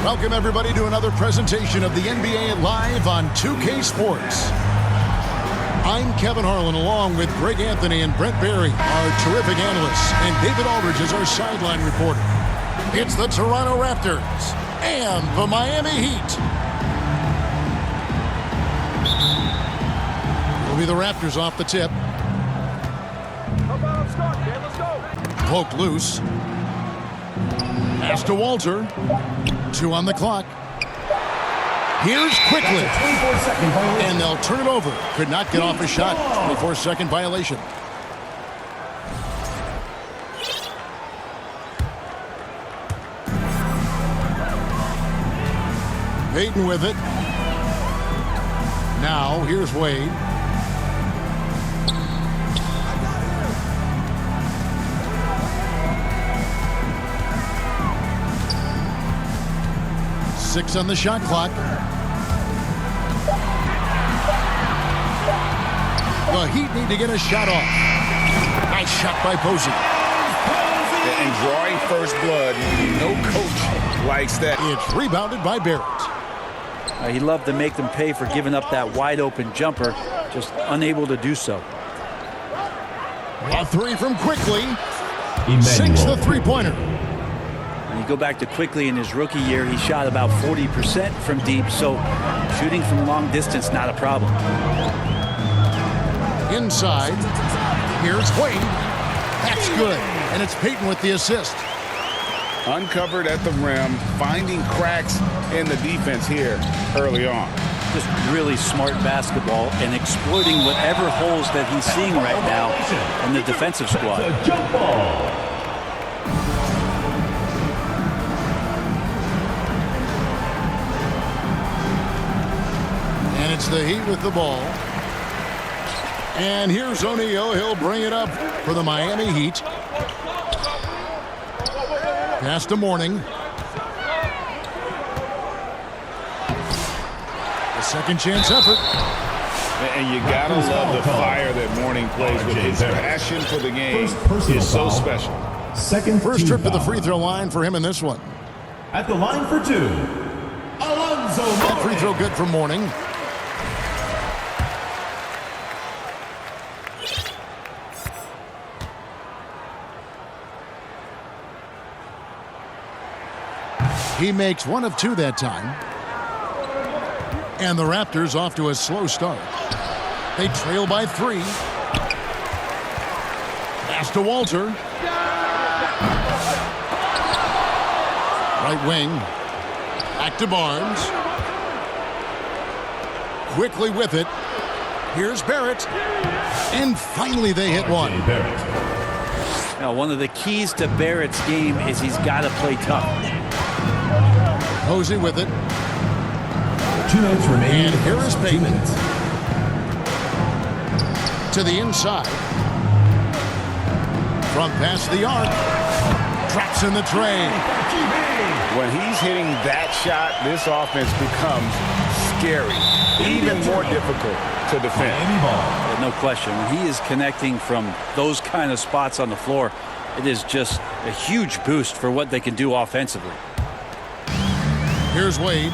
Welcome, everybody, to another presentation of the NBA Live on 2K Sports. I'm Kevin Harlan, along with Greg Anthony and Brent Barry, our terrific analysts, and David Aldridge is our sideline reporter. It's the Toronto Raptors and the Miami Heat. It'll be the Raptors off the tip. Poked loose. Pass to Walter. 2 on the clock. Here's quickly. And they'll turn it over. Could not get off a shot. 24-second violation. Payton with it. Now, here's Wade. Six on the shot clock. The Heat need to get a shot off. Nice shot by Posey. And drawing first blood, no coach likes that. It's rebounded by Barrett. He loved to make them pay for giving up that wide open jumper, just unable to do so. A three from Quickly. Sinks the three-pointer. When you go back to Quickly in his rookie year, he shot about 40% from deep, so shooting from long distance, not a problem. Inside, here's Wade. That's good, and it's Payton with the assist. Uncovered at the rim, finding cracks in the defense here early on. Just really smart basketball and exploiting whatever holes that he's seeing right now in the defensive squad. Jump ball. And it's the Heat with the ball. And here's O'Neal. He'll bring it up for the Miami Heat. Pass to Mourning. A second chance effort. And you gotta love the fire that Mourning plays with. His passion for the game is so special. First trip to the free throw line for him in this one. At the line for two, Alonzo Mourning. That free throw good for Mourning. He makes one of two that time. And the Raptors off to a slow start. They trail by 3. Pass to Walter. Right wing. Back to Barnes. Quickly with it. Here's Barrett. And finally they hit one. Now, one of the keys to Barrett's game is he's got to play tough. Posey with it. 2 minutes remaining. And here is Payton. To the inside. From past the arc. Drops in the tray. When he's hitting that shot, this offense becomes scary. Even more difficult to defend. No question. When he is connecting from those kind of spots on the floor, it is just a huge boost for what they can do offensively. Here's Wade.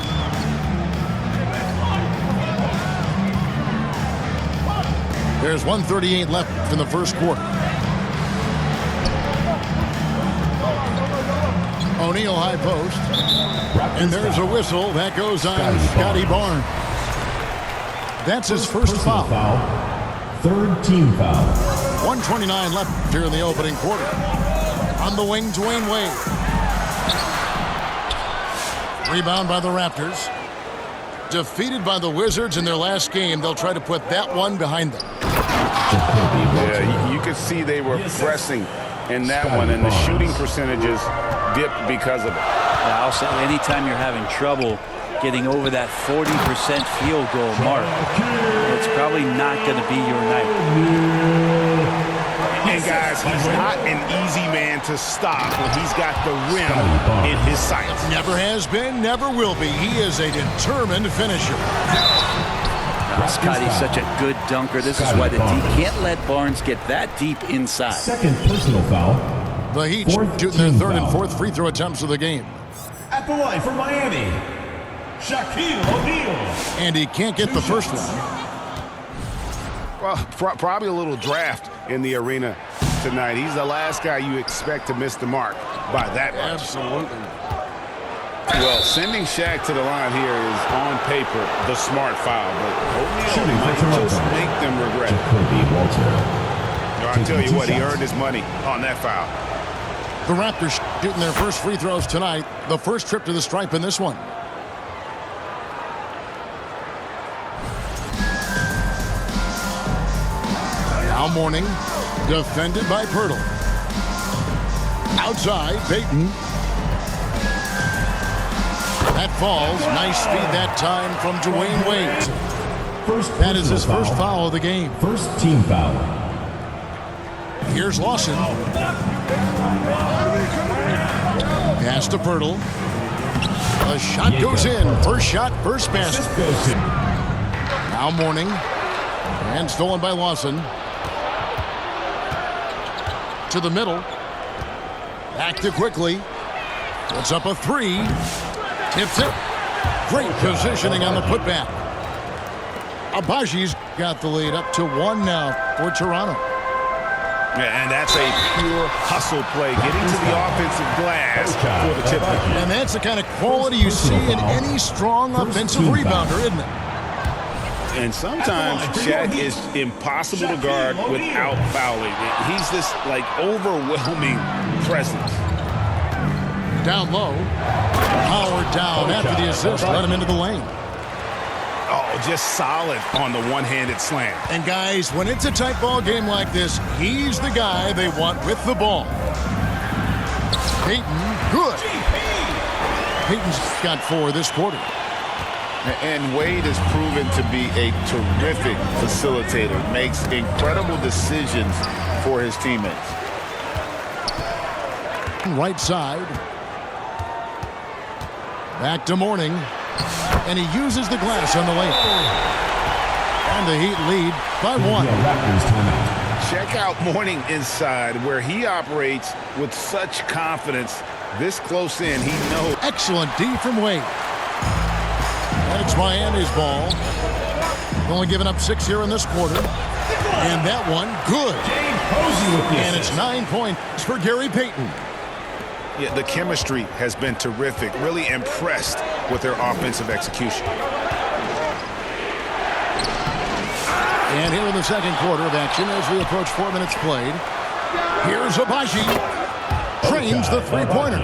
There's 1:38 left in the first quarter. O'Neal high post. And there's a whistle that goes on Scotty Barnes. That's his first foul. Third team foul. 1:29 left here in the opening quarter. On the wing, Dwayne Wade. Rebound by the Raptors. Defeated by the Wizards in their last game, they'll try to put that one behind them. Yeah, you could see they were pressing in that one, and the shooting percentages dipped because of it. Yeah, I'll say anytime you're having trouble getting over that 40% field goal mark, it's probably not going to be your night. And guys, he's not an easy man to stop when he's got the rim in his sights. Never has been, never will be. He is a determined finisher. Scotty's such a good dunker. This is why the D can't let Barnes get that deep inside. Second personal foul. The Heat shooting their third and fourth free throw attempts of the game. At the line for Miami, Shaquille O'Neal. And he can't get the first one. Well, probably a little draft in the arena tonight. He's the last guy you expect to miss the mark by that much. Absolutely. Well, sending Shaq to the line here is on paper the smart foul, but O'Neal might just make them regret it. I tell you what, he earned his money on that foul. The Raptors shooting their first free throws tonight. The first trip to the stripe in this one. Now Mourning, defended by Pirtle. Outside, Payton. That falls. Nice speed that time from Dwayne Wade. That is his first foul of the game. First team foul. Here's Lawson. Pass to Pirtle. The shot goes in. First shot, first basket. Now Mourning. And stolen by Lawson. To the middle. Back to Quickly. Puts up a three. Tips it. Great positioning on the putback. Abaji's got the lead up to 1 now for Toronto. Yeah, and that's a pure hustle play, getting to the offensive glass for the tip. And that's the kind of quality you see in any strong offensive rebounder, isn't it? And sometimes Shaq is impossible to guard without fouling. He's this, like, overwhelming presence. Down low. Howard down after the assist. Let him into the lane. Oh, just solid on the one-handed slam. And guys, when it's a tight ball game like this, he's the guy they want with the ball. Payton, good. Payton's got 4 this quarter. And Wade has proven to be a terrific facilitator. Makes incredible decisions for his teammates. Right side. Back to Mourning. And he uses the glass on the lane. And the Heat lead by 1. Check out Mourning inside, where he operates with such confidence. This close in, he knows. Excellent D from Wade. And it's Miami's ball. Only giving up 6 here in this quarter. And that one, good. And it's 9 points for Gary Payton. Yeah, the chemistry has been terrific. Really impressed with their offensive execution. And here in the second quarter of action as we approach 4 minutes played. Here's Abaji. Trains the three-pointer.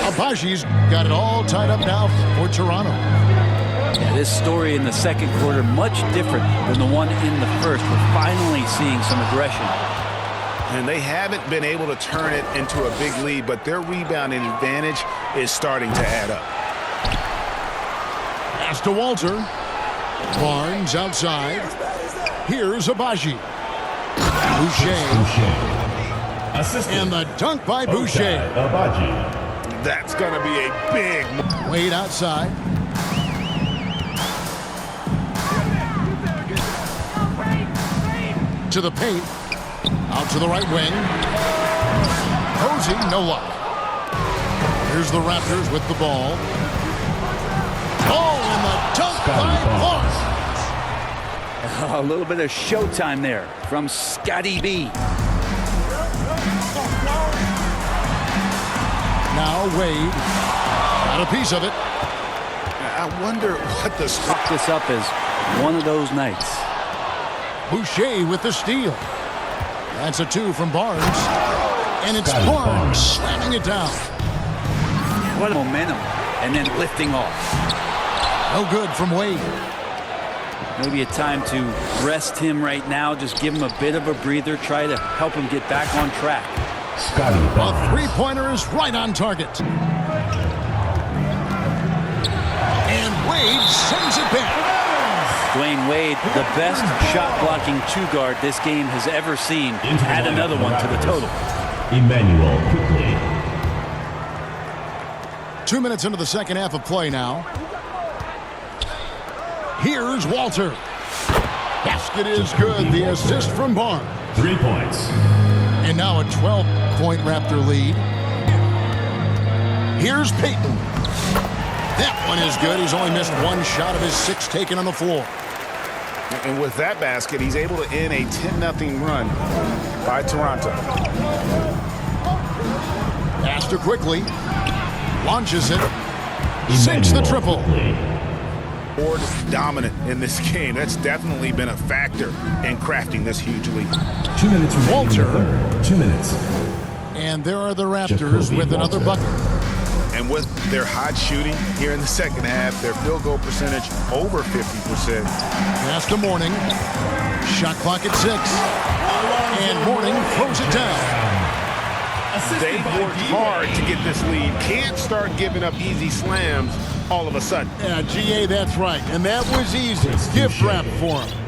Abaji's got it all tied up now for Toronto. Yeah, this story in the second quarter much different than the one in the first. We're finally seeing some aggression. And they haven't been able to turn it into a big lead, but their rebounding advantage is starting to add up. Pass to Walter. Barnes outside. Here's Abaji. Boucher. And the dunk by Boucher. That's going to be a big... Wade outside. To the paint. Out to the right wing. Posey, no luck. Here's the Raptors with the ball. Oh, and the dunk by Clark. A little bit of showtime there from Scotty B. Now Wade. Got a piece of it. I wonder what the... Chalk this up as one of those nights. Boucher with the steal. That's a 2 from Barnes. And it's Barnes slamming it down. What a momentum. And then lifting off. No good from Wade. Maybe a time to rest him right now. Just give him a bit of a breather. Try to help him get back on track. A three-pointer is right on target. And Wade sends it back. Dwayne Wade, the best shot-blocking two-guard this game has ever seen. Add another one to the total. Emmanuel Quickly. 2 minutes into the second half of play now. Here's Walter. Basket is good. The assist from Barnes. 3 points. And now a 12-point Raptor lead. Here's Peyton. That one is good. He's only missed one shot of his 6 taken on the floor. And with that basket, he's able to end a 10-0 run by Toronto. Pass to quickly. Launches it. Sinks the triple. Board dominant in this game. That's definitely been a factor in crafting this huge lead. 2 minutes remaining. Walter. 2 minutes. And there are the Raptors with another bucket. And with their hot shooting here in the second half, their field goal percentage over 50%. Pass to Mourning. Shot clock at 6. And Mourning throws it down. They've worked hard to get this lead. Can't start giving up easy slams all of a sudden. Yeah, GA, that's right. And that was easy. Gift wrap for him.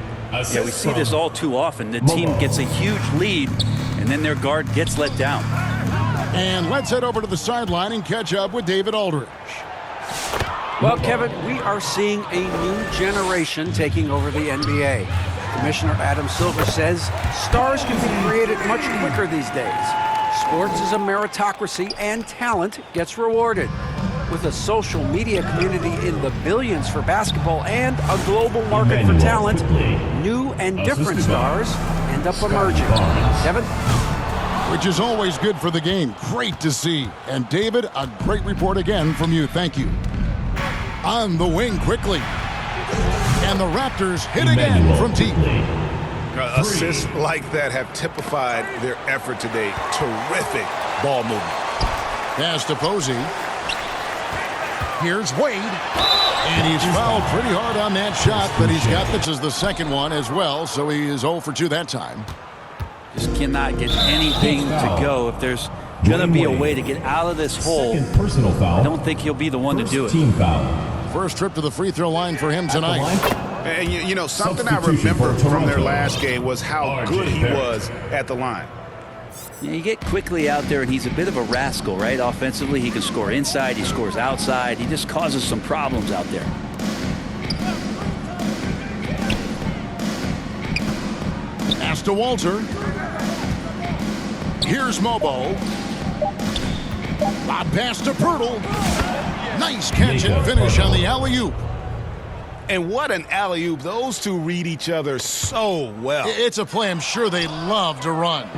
Yeah, we see this all too often. The team gets a huge lead, and then their guard gets let down. And let's head over to the sideline and catch up with David Aldridge. Well, Kevin, we are seeing a new generation taking over the NBA. Commissioner Adam Silver says stars can be created much quicker these days. Sports is a meritocracy, and talent gets rewarded. With a social media community in the billions for basketball and a global market for talent, new and different stars end up emerging. Kevin? Which is always good for the game. Great to see. And David, a great report again from you. Thank you. On the wing quickly. And the Raptors hit again from deep. Assists like that have typified their effort today. Terrific ball movement. Pass to Posey. Here's Wade. And he's fouled pretty hard on that shot, but he's got this as the second one as well, so he is 0 for 2 that time. Just cannot get anything to go. If there's going to be a way to get out of this hole, Personal foul. I don't think he'll be the one to do it. Team foul. First trip to the free throw line for him tonight. And you know, something I remember from their last game was how good he was at the line. Yeah, you get quickly out there, and he's a bit of a rascal, right? Offensively, he can score inside, he scores outside. He just causes some problems out there. Pass to Walter. Here's Mobo. Lob pass to Pirtle. Nice catch and finish on the alley-oop. And what an alley-oop. Those two read each other so well. It's a play I'm sure they love to run.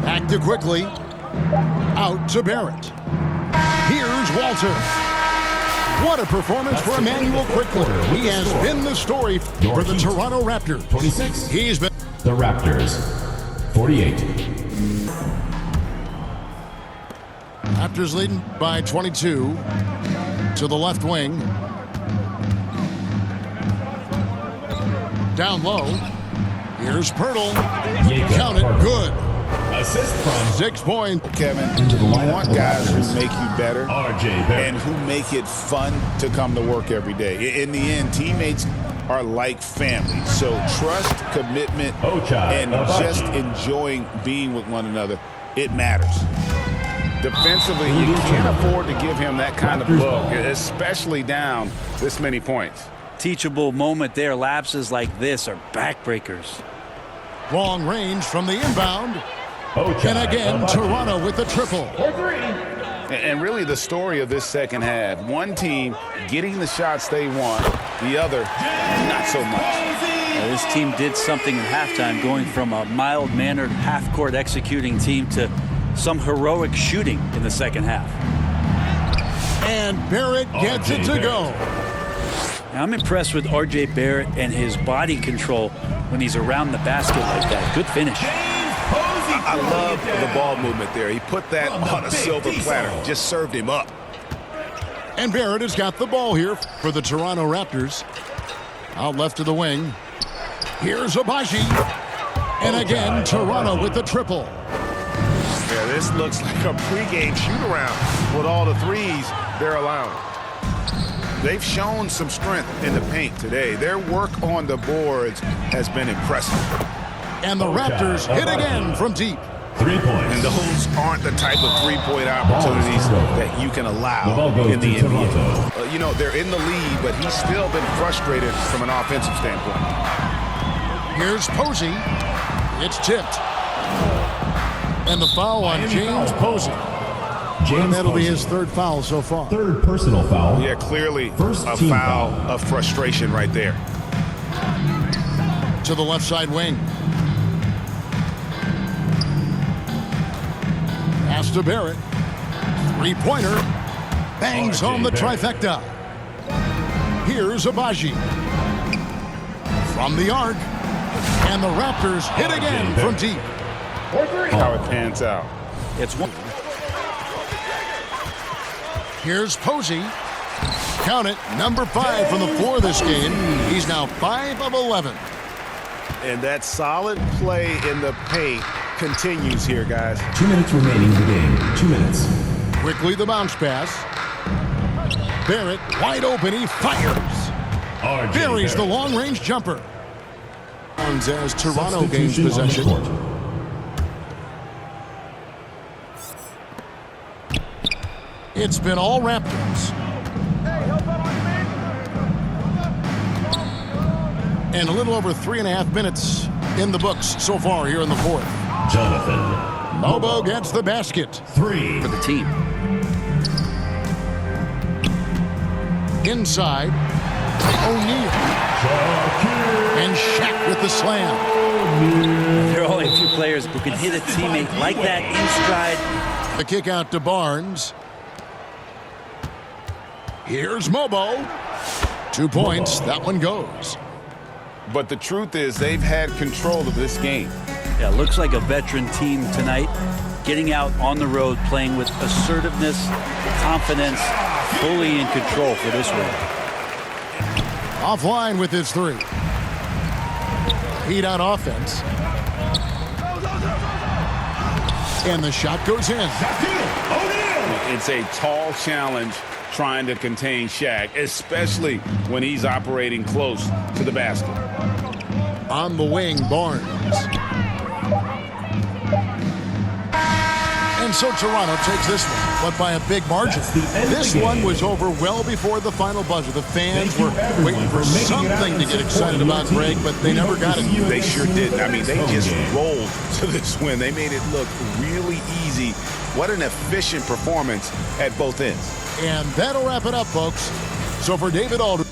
Back to quickly. Out to Barrett. Here's Walter. What a performance for Emmanuel Quickly. He has been the story for the Toronto Raptors. 26. He's been The Raptors. 48. Raptors leading by 22 to the left wing. Down low. Here's Pirtle. Count it. Good. Assist from 6 points. Kevin, Into the you lineup want for guys who Raptors. make you better RJ Barrett. and who make it fun to come to work every day. In the end, teammates are like family. So trust, commitment, Ochai and Abaji. just enjoying being with one another, it matters. Defensively, you can't afford to give him that kind of look, especially down this many points. Teachable moment there. Lapses like this are backbreakers. Long range from the inbound. Ochai And again, Abaji. Toronto with the triple. And really the story of this second half, one team getting the shots they want, the other not so much. This team did something in halftime, going from a mild-mannered half-court executing team to some heroic shooting in the second half. And Barrett gets it to go. Now, I'm impressed with R.J. Barrett and his body control when he's around the basket like that. Good finish. I love the ball movement there. He put that on a silver platter, just served him up. And Barrett has got the ball here for the Toronto Raptors. Out left to the wing. Here's Abaji. And again, Toronto with the triple. Yeah, this looks like a pregame shoot-around with all the threes they're allowing. They've shown some strength in the paint today. Their work on the boards has been impressive. And the Raptors hit again from deep. 3 points. And those aren't the type of three-point opportunities that you can The ball allow goes in the to NBA. Toronto. You know, they're in the lead, but he's still been frustrated from an offensive standpoint. Here's Posey. It's tipped. And the foul on James Posey. And that'll be his third foul so far. Third personal foul. Yeah, clearly First a team foul foul. of frustration right there. To the left side wing. Pass to Barrett. Three-pointer. Bangs home the trifecta. Here's Abaji. From the arc. And the Raptors hit again from deep. How it pans out. It's one. Here's Posey. Count it, number 5 from the floor this game. He's now 5 of 11. And that solid play in the paint continues here, guys. 2 minutes remaining in the game. 2 minutes. Quickly the bounce pass. Barrett wide open. He fires. Buries the long-range jumper. As Toronto gains possession. It's been all Raptors. And a little over 3.5 minutes in the books so far here in the fourth. Jonathan. Mobo gets the basket. 3. For the team. Inside. O'Neal. And Shaq with the slam. There are only a few players who can hit a teammate like that in stride. The kick out to Barnes. Here's Mobo. 2 points. That one goes. But the truth is they've had control of this game. Yeah, looks like a veteran team tonight. Getting out on the road, playing with assertiveness, confidence, fully in control for this one. Offline with his 3. Heat out offense. And the shot goes in. It's a tall challenge trying to contain Shaq, especially when he's operating close to the basket. On the wing, Barnes. And so Toronto takes this one, but by a big margin. This one was over well before the final buzzer. The fans were waiting for something to get excited about, Greg, but they never got it. They sure did. I mean, they just rolled to this win. They made it look really easy. What an efficient performance at both ends. And that'll wrap it up, folks. So for David Aldridge.